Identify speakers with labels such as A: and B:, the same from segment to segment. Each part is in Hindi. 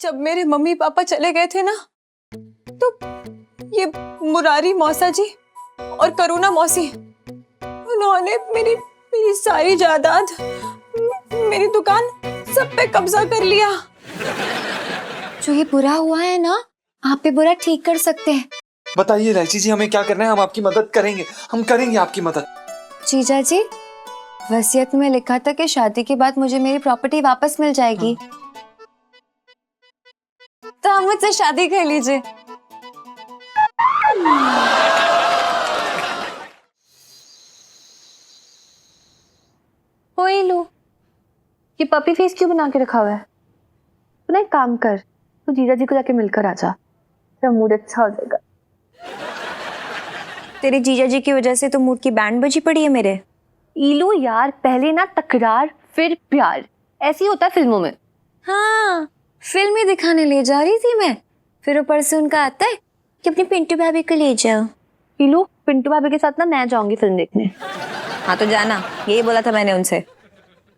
A: जब मेरे मम्मी पापा चले गए थे ना, तो ये मुरारी मौसा जी और करुणा मौसी, उन्होंने मेरी मेरी सारी जायदाद, मेरी दुकान, सब पे कब्जा कर लिया।
B: जो ये बुरा हुआ है ना, आप पे बुरा ठीक कर सकते हैं।
C: बताइए रायची जी, हमें क्या करना है? हम आपकी मदद करेंगे, हम करेंगे आपकी मदद।
B: जीजा जी, वसीयत में लिखा था कि शादी के बाद मुझे मेरी प्रॉपर्टी वापस मिल जाएगी। तो आप मुझसे शादी कर लीजिए।
D: ओए लो, ये पपी फेस क्यों बना के रखा हुआ है? तो ना एक काम कर, तू जीजा जी को जाके मिलकर आ जा, तेरा मूड अच्छा हो जाएगा।
B: तेरे जीजा जी की वजह से तो मूड की बैंड बजी पड़ी है मेरे।
D: ईलू यार, पहले ना तकरार फिर प्यार, ऐसे ही होता है फिल्मों में।
B: हाँ, फिल्म ही दिखाने ले जा रही थी मैं, फिर ऊपर से उनका आता है कि अपनी पिंटू भाभी को ले जाओ।
D: ईलू, पिंटू भाभी के साथ ना मैं जाऊंगी फिल्म देखने।
B: हाँ तो जाना, यही बोला था मैंने उनसे।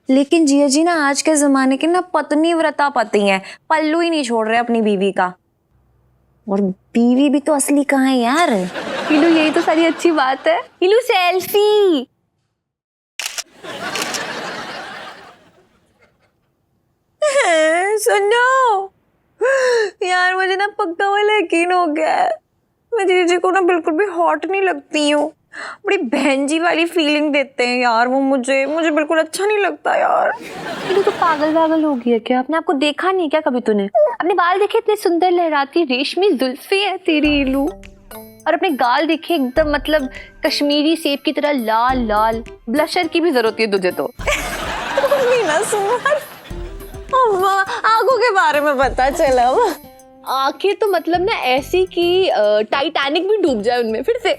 B: लेकिन जिया जी ना आज के जमाने के ना पत्नी व्रता पति हैं, पल्लू ही नहीं छोड़ रहे अपनी बीवी का। और बीवी भी तो असली कहाँ है यार।
D: ईलू, यही तो सारी अच्छी बात है। ILU, selfie.
A: सुनो यार, मुझे ना पक्का वाला यकीन हो गया है, मैं जीजी को ना बिल्कुल भी हॉट नहीं लगती हूँ। बड़ी बहन जी वाली फीलिंग देते हैं यार वो मुझे बिल्कुल अच्छा नहीं लगता यार।
D: ईलू, तो पागल वागल हो गई है क्या? आपने आपको देखा नहीं क्या कभी तूने? अपने बाल देखे, इतने सुंदर लहराती रेशमी जुल्फे है तेरी ईलू, और अपने गाल देखे एकदम मतलब कश्मीरी सेब की तरह लाल लाल। ब्लशर की भी जरूरत है तुझे तो।
A: मीना सुमन, अम्मा आंखों के बारे में पता चला।
D: आंखें तो मतलब ना ऐसी कि टाइटैनिक भी डूब जाए उनमें फिर से।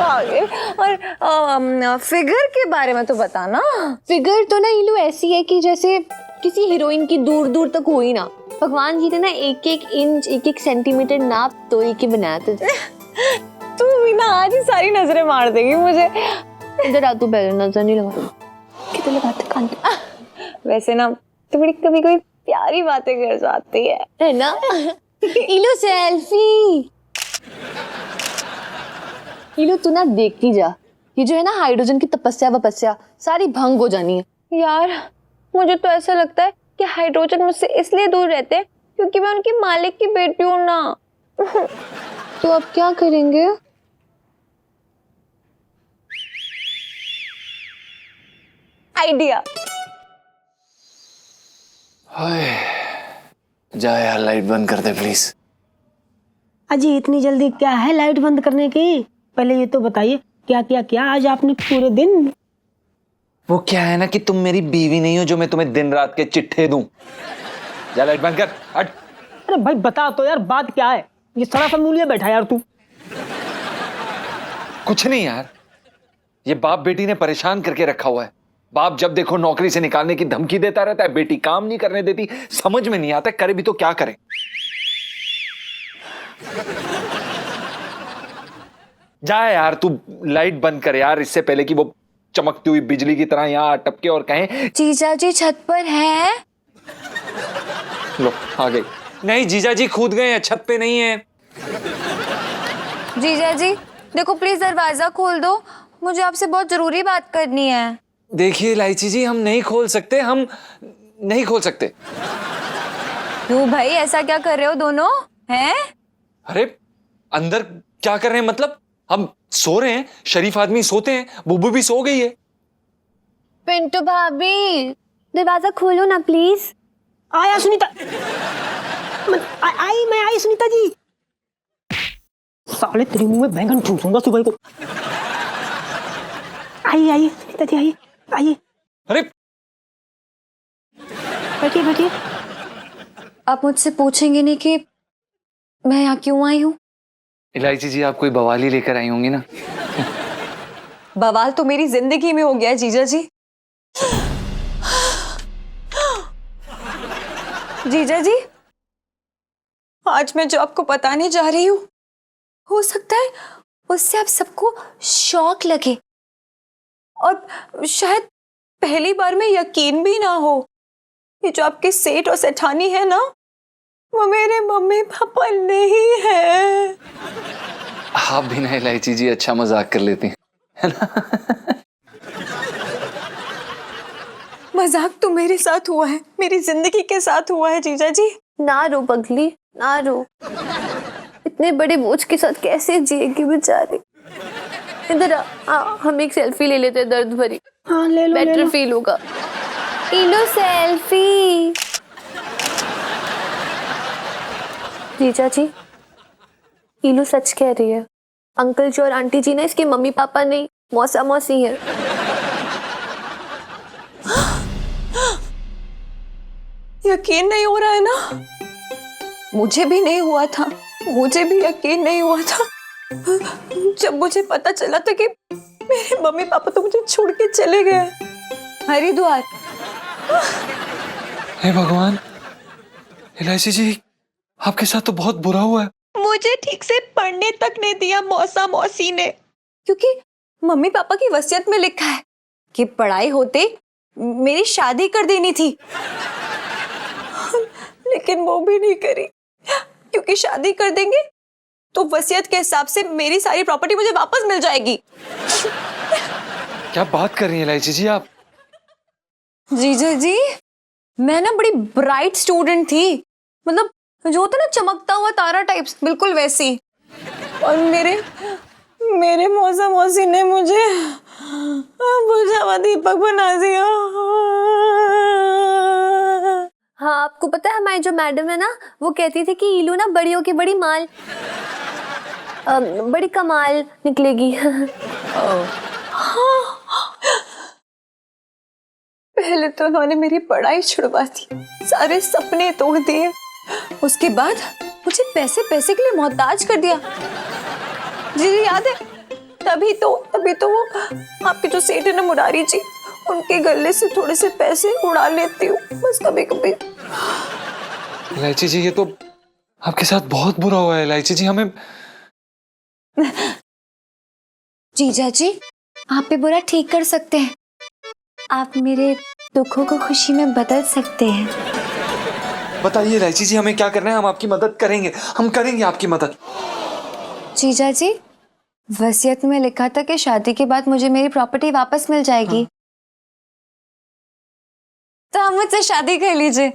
A: आगे और फिगर के बारे में तो बताना।
D: फिगर तो ना ईलू ऐसी है कि जैसे किसी हीरोइन की दूर दूर तक हो ही ना। भगवान जी ने ना एक एक इंच एक एक सेंटीमीटर नाप तो ही बनाया तुझे।
A: तू मीना आज ही सारी नजरें मार देगी मुझे।
D: इधर आ, तू पहले नजर नहीं लगा कितने बातें कान।
A: वैसे ना तू बड़ी कभी कभी प्यारी बातें कर जाती है
D: ना? ILU, selfie. ईलू, तू ना देखती जा, ये जो है ना हाइड्रोजन की तपस्या वपस्या सारी भंग हो जानी है।
A: यार मुझे तो ऐसा लगता है कि हाइड्रोजन मुझसे इसलिए दूर रहते हैं क्योंकि मैं उनकी मालिक की बेटी हूँ ना।
D: तो अब क्या करेंगे?
A: आइडिया।
C: जा यार, लाइट बंद कर दे प्लीज।
E: अजी इतनी जल्दी क्या है लाइट बंद करने की? पहले ये तो बताइए क्या क्या क्या आज आपने पूरे दिन।
C: वो क्या है ना कि तुम मेरी बीवी नहीं हो जो मैं तुम्हें दिन रात के चिट्ठे दूं। जा लाइट बंद कर, हट।
E: अरे भाई बता तो यार बात क्या है? ये सरासर मूल्य बैठा यार तू।
C: कुछ नहीं यार, ये बाप बेटी ने परेशान करके रखा हुआ है। बाप जब देखो नौकरी से निकालने की धमकी देता रहता है, बेटी काम नहीं करने देती। समझ में नहीं आता करे भी तो क्या करें। जा यार तू लाइट बंद कर यार, इससे पहले कि वो चमकती हुई बिजली की तरह यहां टपके और कहें
B: जीजा जी छत पर है।
C: लो आ गई। नहीं जीजा जी कूद गए हैं, छत पे नहीं है।
B: जीजा जी देखो प्लीज दरवाजा खोल दो, मुझे आपसे बहुत जरूरी बात करनी है।
C: देखिए इलायची जी, हम नहीं खोल सकते, हम नहीं खोल सकते।
B: क्यों भाई, ऐसा क्या कर रहे हो दोनों हैं?
C: अरे अंदर क्या कर रहे हैं मतलब? हम सो रहे हैं, शरीफ आदमी सोते हैं, बुब्बू भी सो गई है।
D: पिंटू भाभी, दरवाजा खोलो ना प्लीज।
E: आया सुनीता। मैं आई सुनीता जी। साले तेरे मुंह में बैंगन ठूसूंगा सुबह को। आइए सुनीता जी, आइए।
C: अरे
E: बैठिए बैठिए।
B: आप मुझसे पूछेंगे नहीं कि मैं यहाँ क्यों आई हूँ?
C: इलायची जी, आप कोई बवाली लेकर आई होंगी ना?
A: बवाल तो मेरी जिंदगी में हो गया है जीजा जी। जीजा जी, आज मैं जो आपको बताने जा रही हूँ,
B: हो सकता है उससे आप सबको शॉक लगे और शायद पहली बार में यकीन भी ना हो।
A: ये जो आपके सेठ और सेठानी है ना, वो मेरे मम्मी पापा नहीं है।
C: आप भी ना इलायची जी अच्छा मजाक कर लेती हैं, है ना?
A: मजाक तो मेरे साथ हुआ है, मेरी जिंदगी के साथ हुआ है जीजा जी।
D: ना रो पगली, ना रो। इतने बड़े बोझ के साथ कैसे जिएगी बेचारी। इधर आ, हम एक सेल्फी ले लेते हैं दर्द भरी।
E: हाँ ले लो, ले
D: बेटर
E: लो।
D: फील होगा। लो सेल्फी। जीजा जी, इलू सच कह रही है। अंकल जी और आंटी जी ना इसके मम्मी पापा नहीं, मौसा मौसी है।
A: यकीन नहीं हो रहा है ना? मुझे भी नहीं हुआ था, मुझे भी यकीन नहीं हुआ था जब मुझे पता चला था कि मेरे मम्मी पापा तो मुझे छोड़ के चले गए हरिद्वार।
C: हे भगवान, इलायची जी आपके साथ तो बहुत बुरा हुआ है।
A: मुझे ठीक से पढ़ने तक नहीं दिया मौसा मौसी ने, क्योंकि मम्मी पापा की वसीयत में लिखा है कि पढ़ाई होते मेरी शादी कर देनी थी, लेकिन वो भी नहीं करी, क्योंकि शादी कर देंगे तो वसीयत के हिसाब से मेरी सारी प्रॉपर्टी मुझे वापस मिल जाएगी।
C: क्या बात कर रही हैं इलायची जी आप?
A: जीजा जी, मैं ना बड़ी ब्राइट स्टूडेंट थी, मतलब जो होता ना चमकता हुआ तारा टाइप्स, बिल्कुल वैसी। और मेरे मौसा मौसी ने मुझे बुझा हुआ दीपक बना दिया।
D: हाँ, आपको पता है हमारी जो मैडम है ना, वो कहती थी कि इलू ना बड़ियों की बड़ी माल, बड़ी कमाल निकलेगी।
A: पहले तो उन्होंने मेरी पढ़ाई छुड़वा दी, सारे सपने तोड़ दिए, उसके बाद मुझे पैसे पैसे के लिए मोहताज कर दिया। जी याद है, तभी तो वो आपके जो सेठ है ना मुरारी जी, उनके गले से थोड़े से पैसे उड़ा लेती हूँ बस कभी कभी।
C: इलायची जी ये तो आपके साथ बहुत बुरा हुआ है इलायची जी। हमें
B: जीजा जी, आप भी बुरा ठीक कर सकते हैं। आप मेरे दुखों को खुशी में बदल सकते हैं।
C: बताइए इलायची जी हमें क्या करना है? हम आपकी मदद करेंगे, हम करेंगे आपकी मदद।
B: जीजा जी, वसीयत में लिखा था कि शादी के बाद मुझे मेरी प्रॉपर्टी वापस मिल जाएगी। हाँ। तो आप मुझसे शादी कर लीजिए।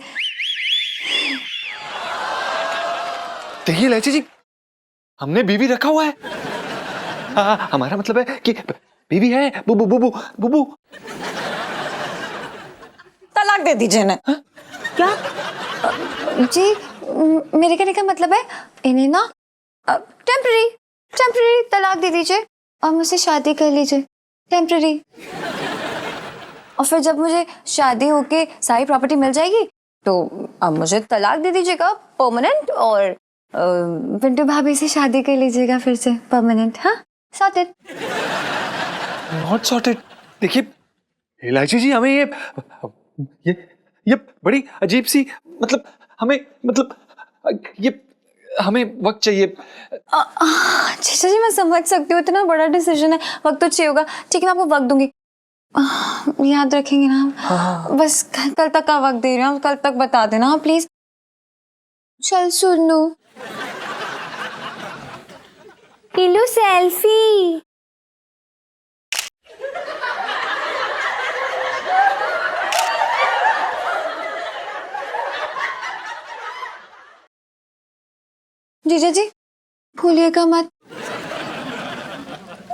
C: देखिए इलायची जी, हमने बीवी रखा हुआ है। हाँ, हमारा मतलब है कि बीवी है। बुबू बुबू बुबू।
A: तलाक दे दीजिए ना।
E: क्या?
B: जी, मेरे कहने का मतलब है इन्हें ना टेम्पररी तलाक दे दीजिए और मुझसे शादी कर लीजिए, टेम्पररी। और फिर जब मुझे शादी होके सारी प्रॉपर्टी मिल जाएगी तो अब मुझे तलाक दे दीजिएगा परमानेंट, और पिंटू भाभी से शादी कर लीजिएगा फिर से परमानेंट। हाँ, सॉर्टेड।
C: Not sorted. देखिए इलायची जी, हमें ये बड़ी अजीब सी, मतलब हमें वक्त चाहिए।
B: जीजा जी, मैं समझ सकती हूँ, इतना बड़ा डिसीजन है, वक्त तो चाहिए होगा। ठीक है, मैं आपको वक्त दूंगी, याद रखेंगे ना हम।
C: हाँ।
B: बस कल तक का वक्त दे रहे हैं, कल तक बता देना प्लीज। चल सुनो,
D: इलू सेल्फी।
B: जीजा जी भूलिएगा मत,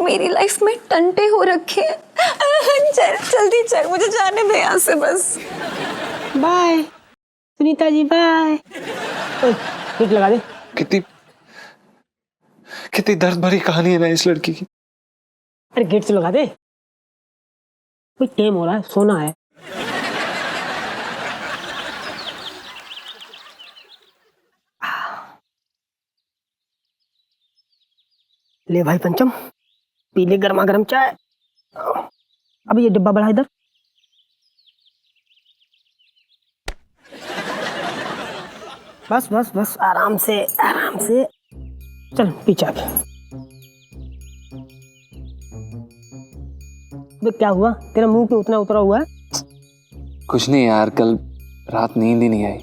A: मेरी लाइफ में टंटे हो रखे हैं। चल जल्दी चल, मुझे जाने दे यहाँ से बस।
E: Bye Sunita ji, bye. Gate लगा दे।
C: कितनी दर्द भरी कहानी है ना इस लड़की की।
E: अरे गेट से लगा दे, कोई टाइम हो रहा है, सोना है। ले भाई पंचम, पी ले गर्मा गर्म चाय। अब ये डिब्बा बढ़ा इधर। बस बस बस, आराम से आराम से। चल पीछे आके। अबे क्या हुआ, तेरा मुंह पे उतना उतरा हुआ है?
C: कुछ नहीं यार, कल रात नींद ही नहीं आई।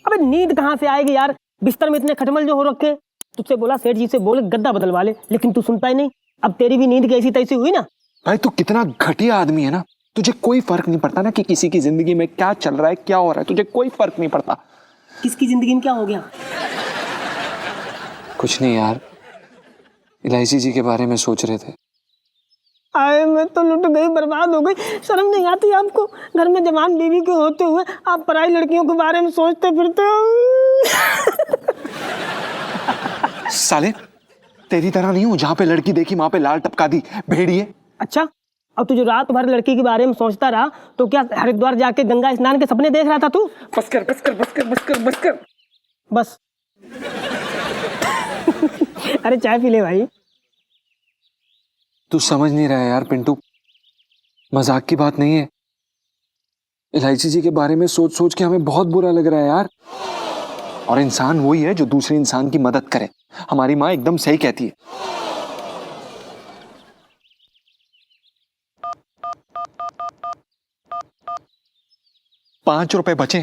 E: अबे नींद कहाँ से आएगी यार, बिस्तर में इतने खटमल जो हो रखे। तुझसे बोला सेठ जी से बोले गद्दा बदलवा ले, लेकिन तू सुनता ही नहीं। अब तेरी भी नींद कैसी तैसी हुई ना।
C: भाई तू कितना घटिया आदमी है ना, तुझे कोई फर्क नहीं पड़ता ना कि किसी की जिंदगी में क्या चल रहा है, क्या हो रहा है, तुझे कोई फर्क नहीं पड़ता।
E: किसकी जिंदगी में क्या हो गया?
C: कुछ नहीं यार, इलायची जी के बारे में सोच रहे थे।
E: आए मैं तो लुट गई, बर्बाद हो गई। शर्म नहीं आती आपको? घर में जवान बीवी के होते हुए आप पराई लड़कियों के बारे में सोचते फिरते हो।
C: साले तेरी तरह नहीं हूं, जहां पे लड़की देखी वहां पे लाल टपका दी, भेड़िए।
E: अच्छा, अब तू जो रात भर लड़की के बारे में सोचता रहा तो क्या हरिद्वार जाके गंगा स्नान के सपने देख रहा था तू?
C: बस कर बस कर बस कर बस कर बस कर
E: बस। अरे चाय पी ले भाई।
C: तू समझ नहीं रहा है यार पिंटू, मजाक की बात नहीं है। इलायची जी के बारे में सोच सोच के हमें बहुत बुरा लग रहा है यार। और इंसान वही है जो दूसरे इंसान की मदद करे। हमारी माँ एकदम सही कहती है। ₹5 बचे।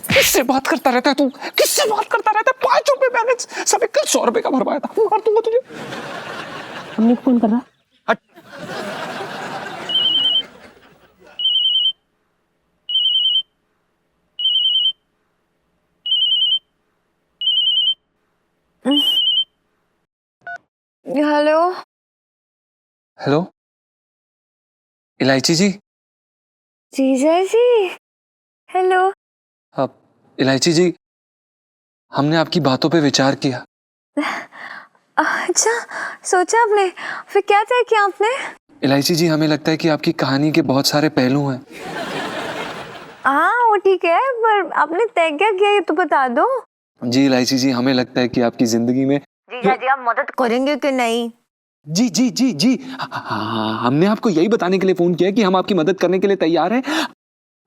C: किससे बात करता रहता है तू? किससे बात करता रहता है? ₹5 बैलेंस, सब एक 100 रुपए का भरवाया था, मार दूंगा तुझे।
E: हमने फोन कर रहा।
C: हट।
B: हेलो।
C: हेलो इलायची जी।
B: जीजा जी, हेलो।
C: अब इलायची जी, हमने आपकी बातों पे विचार किया।
B: अच्छा, सोचा आपने? फिर क्या तय किया आपने?
C: इलायची जी, हमें लगता है कि आपकी कहानी के बहुत सारे पहलू हैं।
B: हाँ वो ठीक है, पर आपने तय क्या किया ये तो बता दो।
C: जी इलायची जी, हमें लगता है कि आपकी जिंदगी में
B: जीजा जी आप मदद करेंगे कि नहीं?
C: जी जी जी जी हाँ, हमने आपको यही बताने के लिए फोन किया कि हम आपकी मदद करने के लिए तैयार हैं।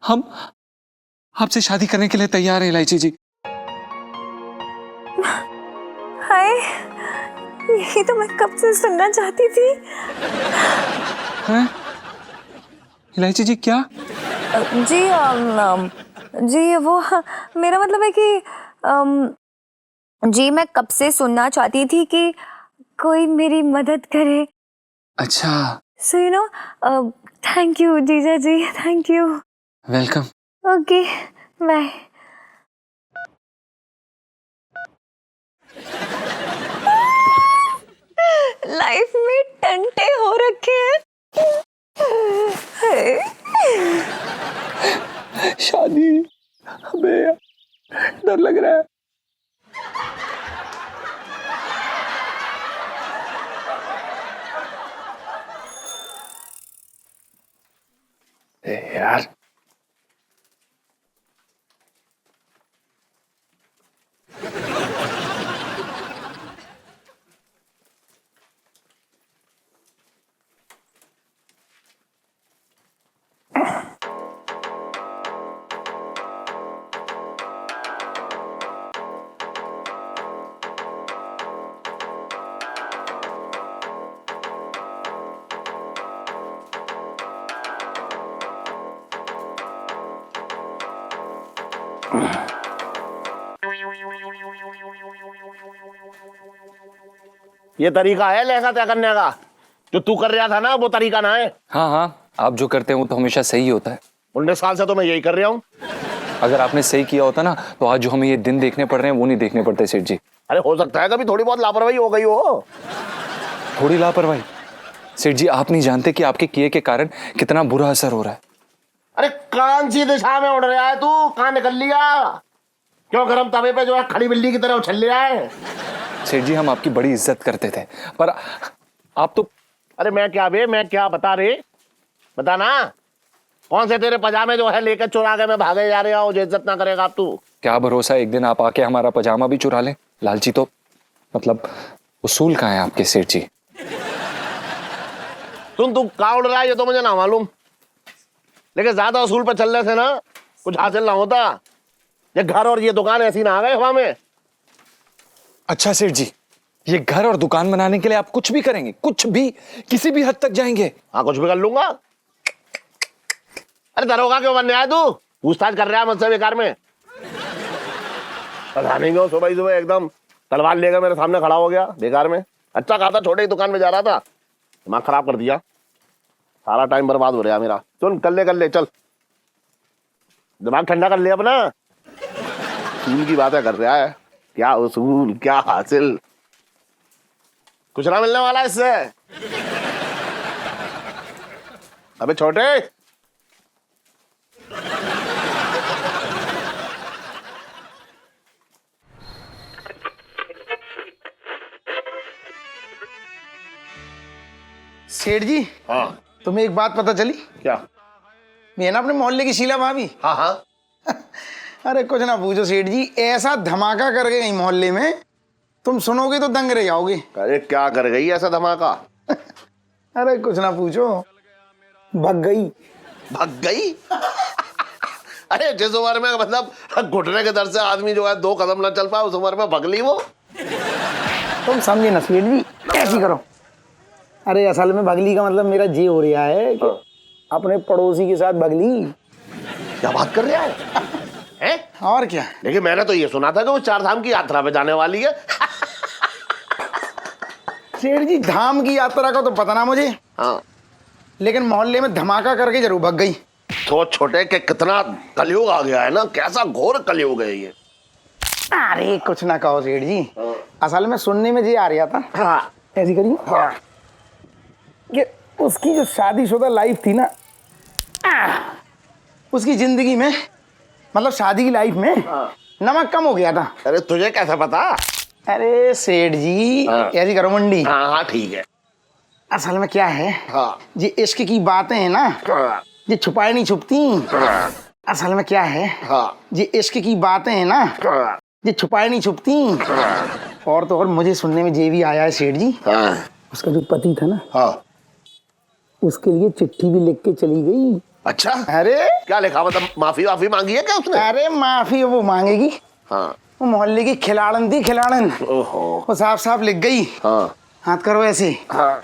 C: हम आपसे शादी करने के लिए तैयार हैं इलायची जी।
B: हाय, यही तो मैं कब से सुनना चाहती थी।
C: हैं? इलायची जी क्या?
B: जी जी वो मेरा मतलब है कि जी मैं कब से सुनना चाहती थी कि कोई मेरी मदद करे।
C: अच्छा,
B: so you know, thank you जीजा ji, thank you.
C: Welcome.
B: Okay bye. Life में टंटे हो रखे हैं।
C: शादी, हमें डर लग रहा है। यार
F: ये तरीका है लहंगा तय करने का? जो तू कर रहा था ना वो तरीका ना है।
C: हाँ हाँ, आप जो करते हैं वो तो हमेशा सही होता है।
F: 19 साल से तो मैं यही कर रहा हूँ।
C: अगर आपने सही किया होता ना तो आज जो हमें ये दिन देखने पड़ रहे हैं वो नहीं देखने पड़ते सेठ जी।
F: अरे हो सकता है कभी थोड़ी बहुत लापरवाही हो गई हो।
C: थोड़ी लापरवाही? सेठ जी आप नहीं जानते कि आपके किए के कारण कितना बुरा असर हो रहा है।
F: अरे कौन सी दिशा में उड़ रहा है तू? कहाँ निकल लिया? क्यों गरम तवे पे जो है खड़ी बिल्ली की तरह उछल रहा है?
C: सेठ जी हम आपकी बड़ी इज्जत करते थे, पर आप तो।
F: अरे मैं क्या बे, मैं क्या बता रे, बता ना। कौन से तेरे पजामे जो है लेकर चुरा के मैं भागे जा रहा हूँ जो इज्जत ना करेगा अब तू?
C: क्या भरोसा एक दिन आप आके हमारा पजामा भी चुरा लें। लालची तो मतलब उसूल कहाँ है आपके सेठ जी?
F: सुन तू कहाँ उड़ रहा है ये तो मुझे ना मालूम, लेकिन ज्यादा उसूल पर चलने से ना कुछ हासिल ना होता। ये घर और ये दुकान ऐसी ना आ गए हवा में।
C: अच्छा सेठ जी, ये घर और दुकान बनाने के लिए आप कुछ भी करेंगे? कुछ भी, किसी भी हद तक जाएंगे?
F: हाँ कुछ भी कर लूंगा। अरे दरोगा क्यों बनने आया तू? पूछताछ कर रहा है मुझसे बेकार में। पता नहीं क्यों सुबह ही सुबह एकदम तलवार लेकर मेरे सामने खड़ा हो गया बेकार में। अच्छा खाता छोटे ही दुकान में जा रहा था, दिमाग खराब कर दिया, सारा टाइम बर्बाद हो रहा मेरा। चल कर ले चल, दिमाग ठंडा कर ले अपना। उसूल की बातें कर रहा है, क्या उसूल क्या हासिल, कुछ ना मिलने वाला इससे। अबे छोटे,
G: सेठ जी,
F: हाँ
G: तुम्हें एक बात पता चली?
F: क्या?
G: मैं ना अपने मोहल्ले की शीला भाभी।
F: हाँ हाँ
G: अरे कुछ ना पूछो सेठ जी, ऐसा धमाका कर गई मोहल्ले में, तुम सुनोगे तो दंग रह जाओगे।
F: अरे क्या कर गई ऐसा धमाका?
G: अरे कुछ ना पूछो, भग गई।
F: भाग गई? अरे जिस उम्र में मतलब घुटने के दर्द से आदमी जो है 2 कदम ना चल पाए, उस उम्र में भगली वो।
G: तुम समझे ना सेठ जी, ऐसी करो। अरे असल में भगली का मतलब मेरा ये हो रहा है कि अपने पड़ोसी के साथ भगली।
F: क्या बात कर रहा है? हैं?
G: और क्या।
F: लेकिन मैंने तो ये सुना था कि वो 4 धाम की यात्रा पे जाने वाली है।
G: सेठ जी धाम की यात्रा का तो पता ना मुझे,
F: हाँ
G: लेकिन मोहल्ले में धमाका करके जरूर भग गई।
F: तो छोटे के कितना कलयुग आ गया है ना, कैसा घोर कलयुग है ये।
G: अरे कुछ ना कहो सेठ जी, असल में सुनने में ये आ रहा था।
F: हाँ
G: ऐसी करिए कि उसकी जो शादीशुदा लाइफ थी ना, उसकी जिंदगी में मतलब शादी की लाइफ में नमक कम हो गया था।
F: अरे तुझे कैसा पता?
G: अरे सेठ जी ऐसी करो मंडी।
F: हाँ हाँ ठीक है।
G: असल में क्या है,
F: हाँ
G: ये इश्क की बातें हैं ना,
F: हाँ
G: ये छुपाई नहीं छुपती।
F: हाँ
G: असल में क्या है,
F: हाँ
G: ये इश्क की बातें हैं ना,
F: हाँ
G: ये छुपाई नहीं छुपती। और तो और मुझे सुनने में ये भी आया है सेठ जी,
F: हाँ
G: उसका जो पति था ना,
F: हाँ।
G: उसके लिए चिट्ठी भी लिख के चली गई।
F: अच्छा,
G: अरे
F: क्या लिखा? मतलब माफी वाफी मांगी है क्या उसने?
G: अरे माफी वो मांगेगी,
F: हाँ
G: वो मोहल्ले की खिलाड़न थी, खिलाड़न।
F: ओहो
G: वो साफ साफ लिख गई,
F: हाँ
G: हाथ करो ऐसे।
F: हाँ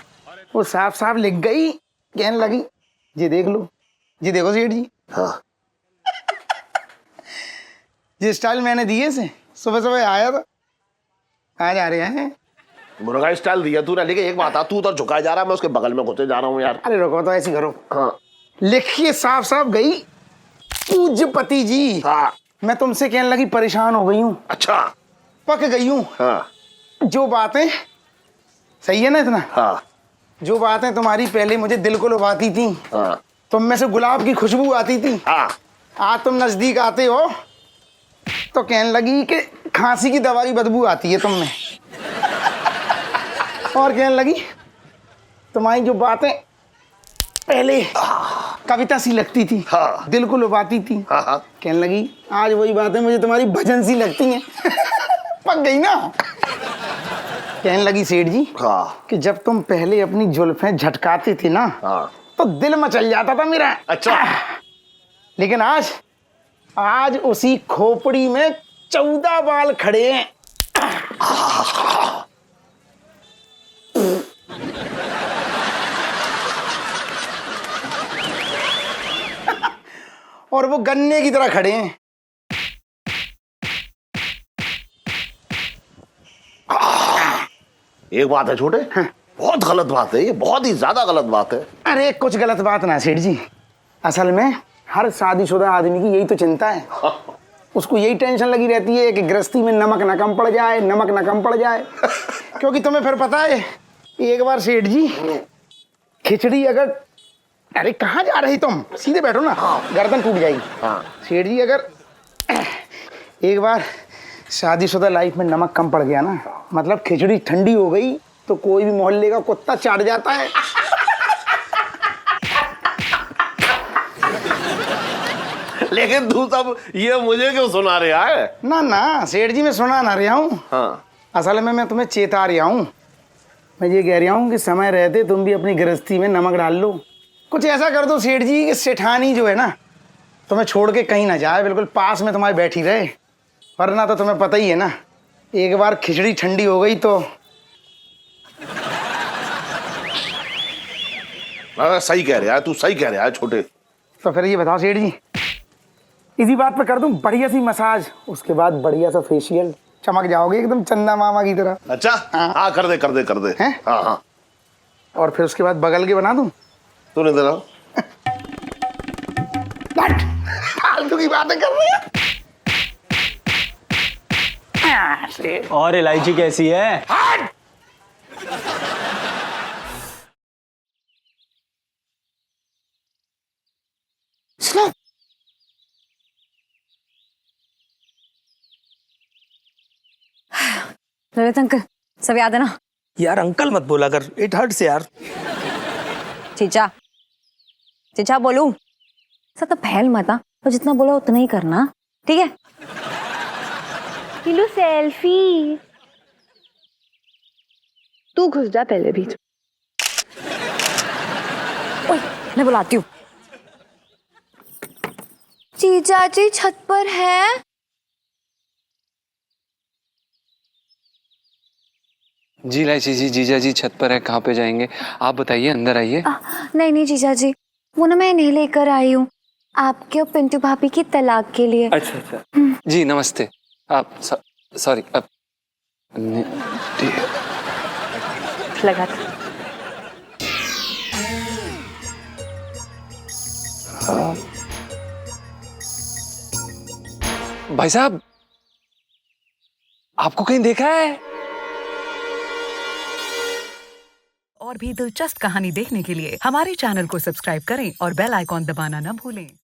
G: वो साफ साफ लिख गई, कहने लगी ये देख लो, ये देखो सेठ जी,
F: हाँ।
G: ये स्टाइल मैंने दिए से, सुबह सुबह आया था, आज आ रहे हैं।
F: मुर्गा स्टाइल दिया तूने, लेकिन एक बात, तू तो झुकाया जा रहा है, मैं उसके बगल में घुसे जा रहा हूँ यार।
G: अरे रुको तो ऐसी करो,
F: हाँ
G: लिखिए साफ साफ गई, पूज्य पति जी,
F: हाँ।
G: मैं तुमसे कहने लगी परेशान हो गई हूँ,
F: अच्छा
G: पक गई हूँ।
F: हाँ
G: जो बातें, सही है ना इतना,
F: हाँ
G: जो बातें तुम्हारी पहले मुझे दिल को लुभाती थी,
F: हाँ
G: तुम में से गुलाब की खुशबू आती थी,
F: हाँ।
G: आज तुम नजदीक आते हो तो कहने लगी कि खांसी की दवा की बदबू आती है तुम में। और कहने लगी तुम्हारी जो बातें पहले कविता सी लगती थी,
F: हाँ।
G: दिल को लुभाती थी,
F: हाँ हाँ।
G: कहने लगी आज वही बातें मुझे तुम्हारी भजन सी लगती हैं। पक गई ना। कहने लगी सेठ जी
F: हाँ
G: कि जब तुम पहले अपनी जुल्फें झटकाते थे ना,
F: हाँ।
G: तो दिल मचल जाता था मेरा।
F: अच्छा।
G: लेकिन आज उसी खोपड़ी में 14 बाल खड़े हैं। और वो गन्ने की तरह खड़े हैं।
F: एक बात है छोटे, बहुत गलत बात है ये, बहुत ही ज्यादा गलत बात है।
G: अरे कुछ गलत बात ना सेठ जी, असल में हर शादीशुदा आदमी की यही तो चिंता है। उसको यही टेंशन लगी रहती है कि गृहस्थी में नमक ना कम पड़ जाए, नमक ना कम पड़ जाए। क्योंकि तुम्हें फिर पता है, एक बार सेठ जी खिचड़ी अगर, अरे कहाँ जा रही तुम, सीधे बैठो ना, गर्दन टूट जाएगी।
F: हाँ।
G: सेठ जी अगर एक बार शादीशुदा लाइफ में नमक कम पड़ गया ना, मतलब खिचड़ी ठंडी हो गई, तो कोई भी मोहल्ले का कुत्ता चाट जाता है।
F: लेकिन तू सब ये मुझे क्यों सुना रहा है?
G: ना ना सेठ जी मैं सुना ना रहा हूँ,
F: हाँ।
G: असल में मैं तुम्हें चेता रहा हूँ। मैं ये कह रहा हूँ कि समय रहते तुम भी अपनी गृहस्थी में नमक डाल लो। कुछ ऐसा कर दो सेठ जी कि सेठानी जो है ना तुम्हें छोड़ के कहीं ना जाए, बिल्कुल पास में तुम्हारी बैठी रहे। वरना तो तुम्हें पता ही है ना, एक बार खिचड़ी ठंडी हो गई तो।
F: सही कह रहा है तू, सही कह रहा है छोटे।
G: फिर ये बताओ सेठ जी, इसी बात पे कर दूं बढ़िया सी मसाज, उसके बाद बढ़िया सा फेशियल, चमक जाओगे एकदम चंदा मामा की तरह।
F: अच्छा हाँ कर दे कर दे कर दे।
G: हैं?
F: हाँ हाँ
G: और फिर उसके बाद बगल के बना दूं।
F: तूने दे रहा फालतू की बातें कर रही है।
H: और इलायची कैसी है?
B: ललित अंकल सब याद है ना?
H: यार अंकल मत बोला कर, इट हर्ट्स यार।
B: चीचा चीचा बोलूं सब तो फैल मत हाँ, और जितना बोला उतना ही करना, ठीक है?
D: नीलू सेल्फी। तू घुस जा पहले बीच।
B: ओए मैं बुलाती हूँ। चीचा जी छत पर है।
C: जी इलायची जी, जीजा जी छत पर है, कहाँ पे जाएंगे आप बताइए, अंदर आइए।
B: नहीं नहीं जीजा जी, वो ना मैं इन्हें लेकर आई हूँ आपके और पिंटू भाभी की तलाक के लिए।
C: अच्छा अच्छा जी नमस्ते। आप सॉरी अब
D: लगा था।
C: भाई साहब आपको कहीं देखा है?
I: और भी दिलचस्प कहानी देखने के लिए हमारे चैनल को सब्सक्राइब करें और बेल आइकॉन दबाना न भूलें।